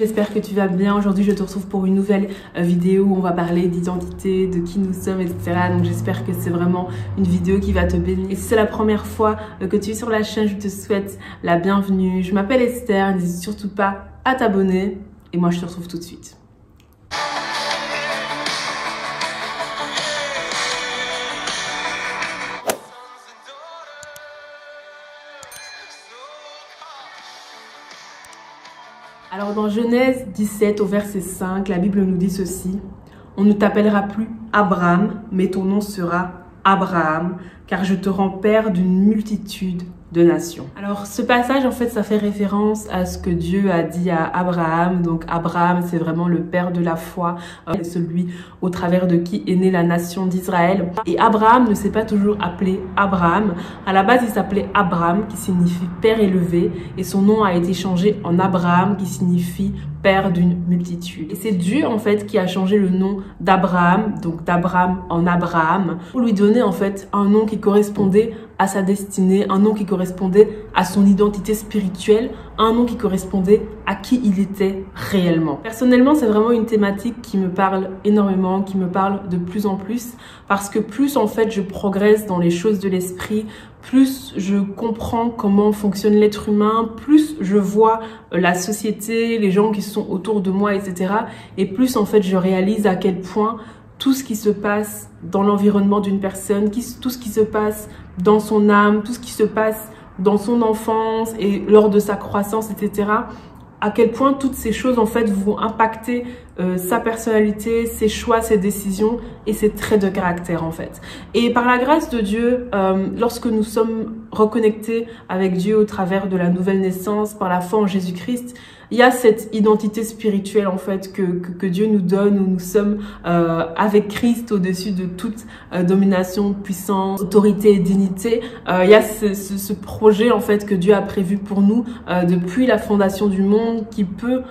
J'espère que tu vas bien. Aujourd'hui, je te retrouve pour une nouvelle vidéo où on va parler d'identité, de qui nous sommes, etc. Donc, j'espère que c'est vraiment une vidéo qui va te bénir. Et si c'est la première fois que tu es sur la chaîne, je te souhaite la bienvenue. Je m'appelle Esther, n'hésite surtout pas à t'abonner. Et moi, je te retrouve tout de suite. Alors dans Genèse 17 au verset 5, la Bible nous dit ceci: on ne t'appellera plus Abraham, mais ton nom sera Abraham, car je te rends père d'une multitude de nations. Alors ce passage, en fait, ça fait référence à ce que Dieu a dit à Abraham. Donc Abraham, c'est vraiment le père de la foi, celui au travers de qui est née la nation d'Israël. Et Abraham ne s'est pas toujours appelé Abraham. À la base, il s'appelait Abram, qui signifie père élevé, et son nom a été changé en Abraham, qui signifie père d'une multitude. Et c'est Dieu, en fait, qui a changé le nom d'Abraham, donc d'Abraham en Abraham, pour lui donner, en fait, un nom qui correspondait à sa destinée, un nom qui correspondait à son identité spirituelle, un nom qui correspondait à qui il était réellement. Personnellement, c'est vraiment une thématique qui me parle énormément, qui me parle de plus en plus, parce que plus, en fait, je progresse dans les choses de l'esprit, plus je comprends comment fonctionne l'être humain, plus je vois la société, les gens qui sont autour de moi, etc. Et plus, en fait, je réalise à quel point tout ce qui se passe dans l'environnement d'une personne, tout ce qui se passe dans son âme, tout ce qui se passe dans son enfance et lors de sa croissance, etc., à quel point toutes ces choses, en fait, vont impacter sa personnalité, ses choix, ses décisions et ses traits de caractère, en fait. Et par la grâce de Dieu, lorsque nous sommes reconnectés avec Dieu au travers de la nouvelle naissance, par la foi en Jésus-Christ, il y a cette identité spirituelle, en fait, que Dieu nous donne, où nous sommes avec Christ au-dessus de toute domination, puissance, autorité et dignité. Il y a ce projet, en fait, que Dieu a prévu pour nous depuis la fondation du monde, qui peut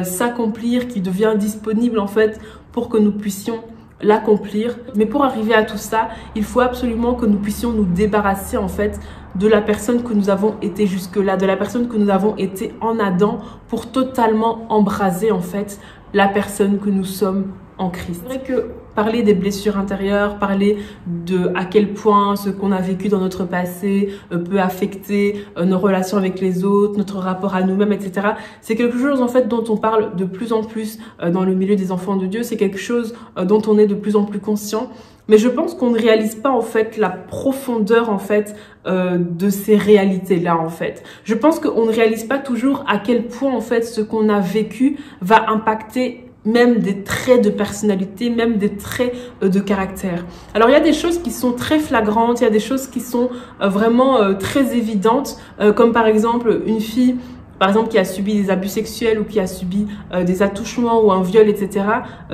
s'accomplir, qui devient disponible, en fait, pour que nous puissions l'accomplir. Mais pour arriver à tout ça, il faut absolument que nous puissions nous débarrasser, en fait, de la personne que nous avons été jusque-là, de la personne que nous avons été en Adam, pour totalement embraser, en fait, la personne que nous sommes en Christ. C'est vrai que parler des blessures intérieures, parler de à quel point ce qu'on a vécu dans notre passé peut affecter nos relations avec les autres, notre rapport à nous-mêmes, etc. C'est quelque chose, en fait, dont on parle de plus en plus dans le milieu des enfants de Dieu. C'est quelque chose dont on est de plus en plus conscient. Mais je pense qu'on ne réalise pas, en fait, la profondeur, en fait, de ces réalités-là, en fait. Je pense qu'on ne réalise pas toujours à quel point, en fait, ce qu'on a vécu va impacter même des traits de personnalité, même des traits de caractère. Alors, il y a des choses qui sont très flagrantes, il y a des choses qui sont vraiment très évidentes, comme par exemple une fille, par exemple, qui a subi des abus sexuels ou qui a subi des attouchements ou un viol, etc.,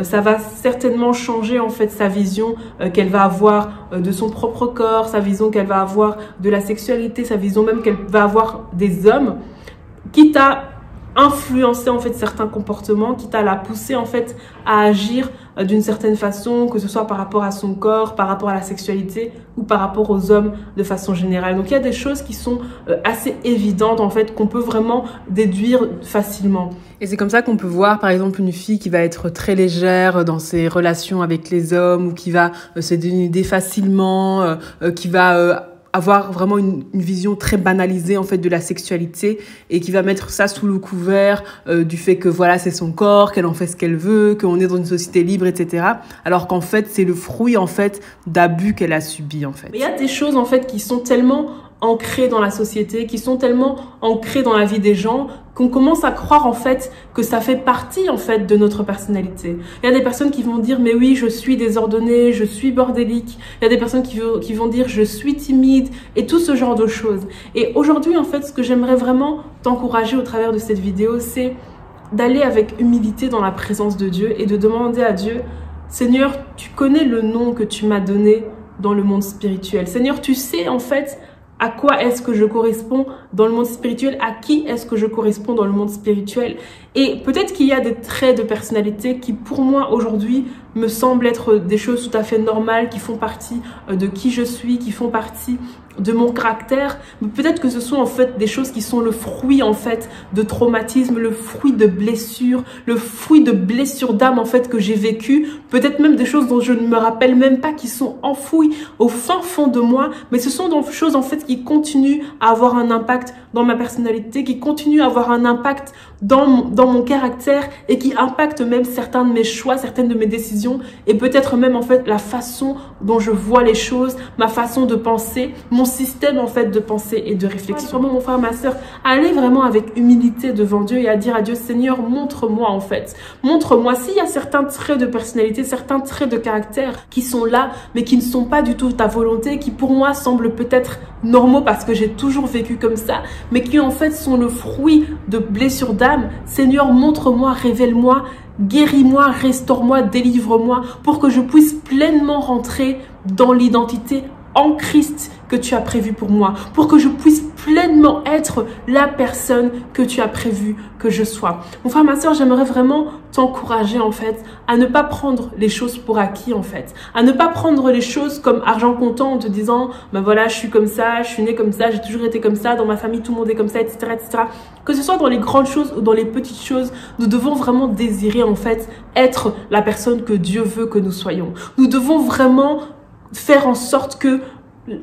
ça va certainement changer, en fait, sa vision qu'elle va avoir de son propre corps, sa vision qu'elle va avoir de la sexualité, sa vision même qu'elle va avoir des hommes, quitte à influencer, en fait, certains comportements, quitte à la pousser, en fait, à agir d'une certaine façon, que ce soit par rapport à son corps, par rapport à la sexualité ou par rapport aux hommes de façon générale. Donc il y a des choses qui sont assez évidentes, en fait, qu'on peut vraiment déduire facilement. Et c'est comme ça qu'on peut voir, par exemple, une fille qui va être très légère dans ses relations avec les hommes, ou qui va se dénuder facilement, qui va avoir vraiment une vision très banalisée, en fait, de la sexualité, et qui va mettre ça sous le couvert du fait que, voilà, c'est son corps, qu'elle en fait ce qu'elle veut, qu'on est dans une société libre, etc. Alors qu'en fait, c'est le fruit, en fait, d'abus qu'elle a subis, en fait. Mais il y a des choses, en fait, qui sont tellement ancrées dans la société, qui sont tellement ancrées dans la vie des gens, qu'on commence à croire, en fait, que ça fait partie, en fait, de notre personnalité. Il y a des personnes qui vont dire, mais oui, je suis désordonnée, je suis bordélique. Il y a des personnes qui vont dire, je suis timide, et tout ce genre de choses. Et aujourd'hui, en fait, ce que j'aimerais vraiment t'encourager au travers de cette vidéo, c'est d'aller avec humilité dans la présence de Dieu et de demander à Dieu, Seigneur, tu connais le nom que tu m'as donné dans le monde spirituel. Seigneur, tu sais, en fait, à quoi est-ce que je corresponds dans le monde spirituel, à qui est-ce que je corresponds dans le monde spirituel. Et peut-être qu'il y a des traits de personnalité qui, pour moi, aujourd'hui, me semblent être des choses tout à fait normales, qui font partie de qui je suis, qui font partie de mon caractère, mais peut-être que ce sont en fait des choses qui sont le fruit en fait de traumatisme, le fruit de blessures, le fruit de blessures d'âme en fait que j'ai vécues, peut-être même des choses dont je ne me rappelle même pas, qui sont enfouies au fin fond de moi, mais ce sont des choses en fait qui continuent à avoir un impact dans ma personnalité, qui continuent à avoir un impact dans mon caractère et qui impactent même certains de mes choix, certaines de mes décisions et peut-être même en fait la façon dont je vois les choses, ma façon de penser, mon système en fait de pensée et de réflexion. Vraiment mon frère, ma soeur, allez vraiment avec humilité devant Dieu et à dire à Dieu, Seigneur, montre-moi en fait. Montre-moi s'il y a certains traits de personnalité, certains traits de caractère qui sont là, mais qui ne sont pas du tout ta volonté, qui pour moi semblent peut-être normaux parce que j'ai toujours vécu comme ça, mais qui en fait sont le fruit de blessures d'âme. Seigneur, montre-moi, révèle-moi, guéris-moi, restaure-moi, délivre-moi pour que je puisse pleinement rentrer dans l'identité en Christ que tu as prévu pour moi, pour que je puisse pleinement être la personne que tu as prévu que je sois. Mon frère, ma soeur, j'aimerais vraiment t'encourager en fait à ne pas prendre les choses pour acquis en fait, à ne pas prendre les choses comme argent comptant en te disant ben voilà, je suis comme ça, je suis née comme ça, j'ai toujours été comme ça, dans ma famille tout le monde est comme ça, etc., etc. Que ce soit dans les grandes choses ou dans les petites choses, nous devons vraiment désirer en fait être la personne que Dieu veut que nous soyons. Nous devons vraiment faire en sorte que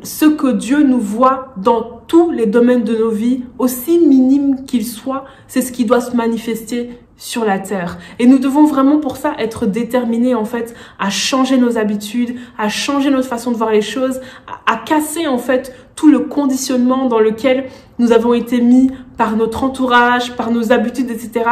ce que Dieu nous voit dans tous les domaines de nos vies, aussi minimes qu'ils soient, c'est ce qui doit se manifester sur la terre. Et nous devons vraiment pour ça être déterminés en fait à changer nos habitudes, à changer notre façon de voir les choses, à casser en fait tout le conditionnement dans lequel nous avons été mis par notre entourage, par nos habitudes, etc.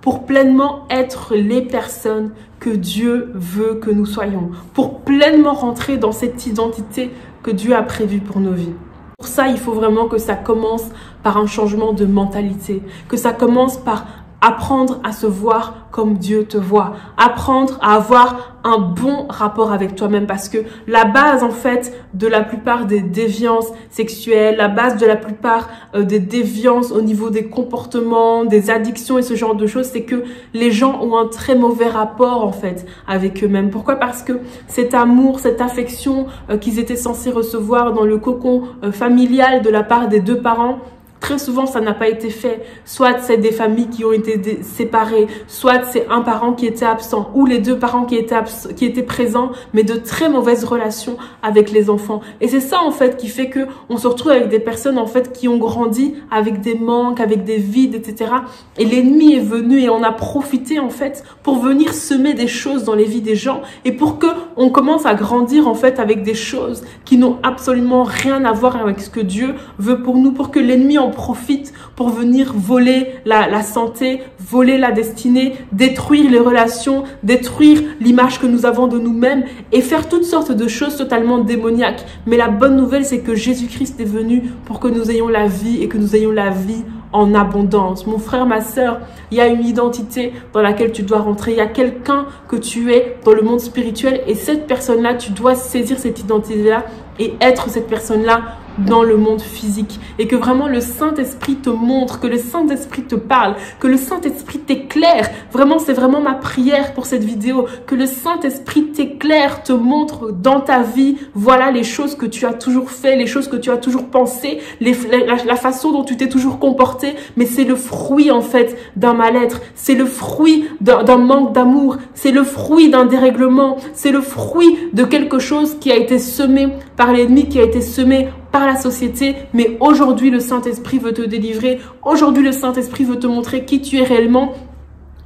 pour pleinement être les personnes que Dieu veut que nous soyons, pour pleinement rentrer dans cette identité que Dieu a prévue pour nos vies. Pour ça, il faut vraiment que ça commence par un changement de mentalité, que ça commence par apprendre à se voir comme Dieu te voit, apprendre à avoir un bon rapport avec toi-même, parce que la base en fait de la plupart des déviances sexuelles, la base de la plupart des déviances au niveau des comportements, des addictions et ce genre de choses, c'est que les gens ont un très mauvais rapport en fait avec eux-mêmes. Pourquoi? Parce que cet amour, cette affection qu'ils étaient censés recevoir dans le cocon familial de la part des deux parents, très souvent, ça n'a pas été fait. Soit c'est des familles qui ont été séparées, soit c'est un parent qui était absent ou les deux parents qui étaient présents, mais de très mauvaises relations avec les enfants. Et c'est ça en fait qui fait que on se retrouve avec des personnes en fait qui ont grandi avec des manques, avec des vides, etc. Et l'ennemi est venu et on a profité en fait pour venir semer des choses dans les vies des gens et pour que on commence à grandir en fait avec des choses qui n'ont absolument rien à voir avec ce que Dieu veut pour nous, pour que l'ennemi en profite pour venir voler la santé, voler la destinée, détruire les relations, détruire l'image que nous avons de nous-mêmes et faire toutes sortes de choses totalement démoniaques. Mais la bonne nouvelle, c'est que Jésus-Christ est venu pour que nous ayons la vie et que nous ayons la vie en abondance. Mon frère, ma sœur, il y a une identité dans laquelle tu dois rentrer. Il y a quelqu'un que tu es dans le monde spirituel et cette personne-là, tu dois saisir cette identité-là et être cette personne-là dans le monde physique. Et que vraiment le Saint-Esprit te montre, que le Saint-Esprit te parle, que le Saint-Esprit t'éclaire. Vraiment, c'est vraiment ma prière pour cette vidéo. Que le Saint-Esprit t'éclaire, te montre dans ta vie, voilà les choses que tu as toujours fait, les choses que tu as toujours pensé, la façon dont tu t'es toujours comporté. Mais c'est le fruit en fait d'un mal-être. C'est le fruit d'un manque d'amour. C'est le fruit d'un dérèglement. C'est le fruit de quelque chose qui a été semé par l'ennemi, qui a été semé par la société, mais aujourd'hui le Saint-Esprit veut te délivrer, aujourd'hui le Saint-Esprit veut te montrer qui tu es réellement,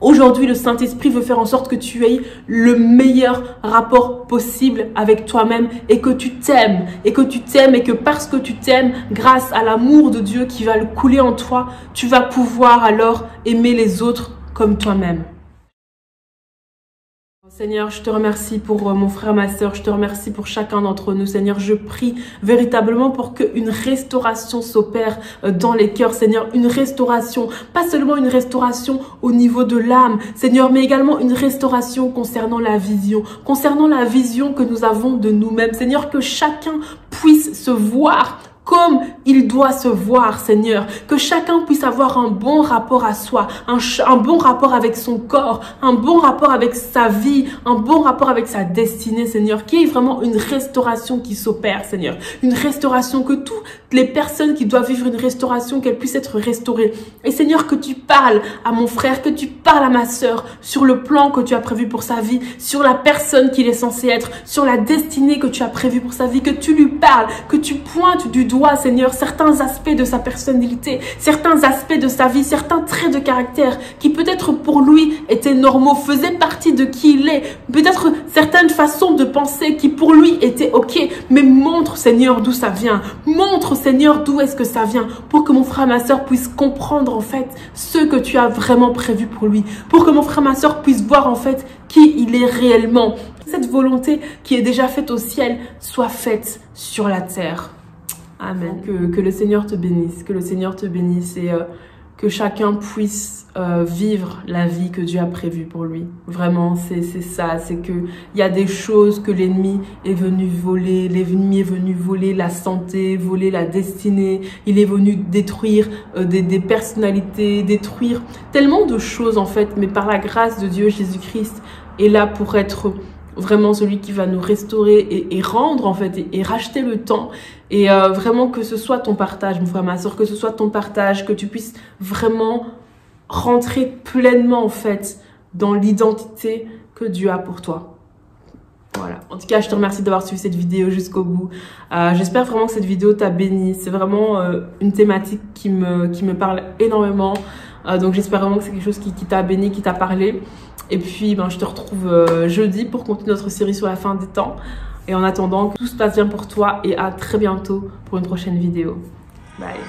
aujourd'hui le Saint-Esprit veut faire en sorte que tu aies le meilleur rapport possible avec toi-même et que tu t'aimes, et que parce que tu t'aimes, grâce à l'amour de Dieu qui va le couler en toi, tu vas pouvoir alors aimer les autres comme toi-même. Seigneur, je te remercie pour mon frère, ma sœur, je te remercie pour chacun d'entre nous. Seigneur, je prie véritablement pour qu'une restauration s'opère dans les cœurs, Seigneur, une restauration, pas seulement une restauration au niveau de l'âme, Seigneur, mais également une restauration concernant la vision que nous avons de nous-mêmes. Seigneur, que chacun puisse se voir comme il doit se voir, Seigneur. Que chacun puisse avoir un bon rapport à soi, un bon rapport avec son corps, un bon rapport avec sa vie, un bon rapport avec sa destinée, Seigneur. Qu'il y ait vraiment une restauration qui s'opère, Seigneur. Une restauration, que toutes les personnes qui doivent vivre une restauration, qu'elles puissent être restaurées. Et Seigneur, que tu parles à mon frère, que tu parles à ma sœur sur le plan que tu as prévu pour sa vie, sur la personne qu'il est censé être, sur la destinée que tu as prévue pour sa vie, que tu lui parles, que tu pointes du doigt, Seigneur, certains aspects de sa personnalité, certains aspects de sa vie, certains traits de caractère qui peut-être pour lui étaient normaux, faisaient partie de qui il est, peut-être certaines façons de penser qui pour lui étaient ok, mais montre, Seigneur, d'où ça vient, montre, Seigneur, d'où est-ce que ça vient, pour que mon frère, ma soeur puisse comprendre en fait ce que tu as vraiment prévu pour lui, pour que mon frère, ma soeur puisse voir en fait qui il est réellement. Cette volonté qui est déjà faite au ciel soit faite sur la terre. Amen. Que le Seigneur te bénisse, que le Seigneur te bénisse et que chacun puisse vivre la vie que Dieu a prévue pour lui. Vraiment, c'est ça, c'est que il y a des choses que l'ennemi est venu voler, l'ennemi est venu voler la santé, voler la destinée, il est venu détruire des personnalités, détruire tellement de choses en fait, mais par la grâce de Dieu, Jésus-Christ est là pour être vraiment celui qui va nous restaurer et rendre en fait et racheter le temps et vraiment que ce soit ton partage, mon frère, ma soeur, que ce soit ton partage, que tu puisses vraiment rentrer pleinement en fait dans l'identité que Dieu a pour toi. Voilà. En tout cas, je te remercie d'avoir suivi cette vidéo jusqu'au bout. J'espère vraiment que cette vidéo t'a béni. C'est vraiment une thématique qui me parle énormément. Donc j'espère vraiment que c'est quelque chose qui t'a béni, qui t'a parlé. Et puis je te retrouve jeudi pour continuer notre série sur la fin des temps. Et en attendant, que tout se passe bien pour toi et à très bientôt pour une prochaine vidéo. Bye.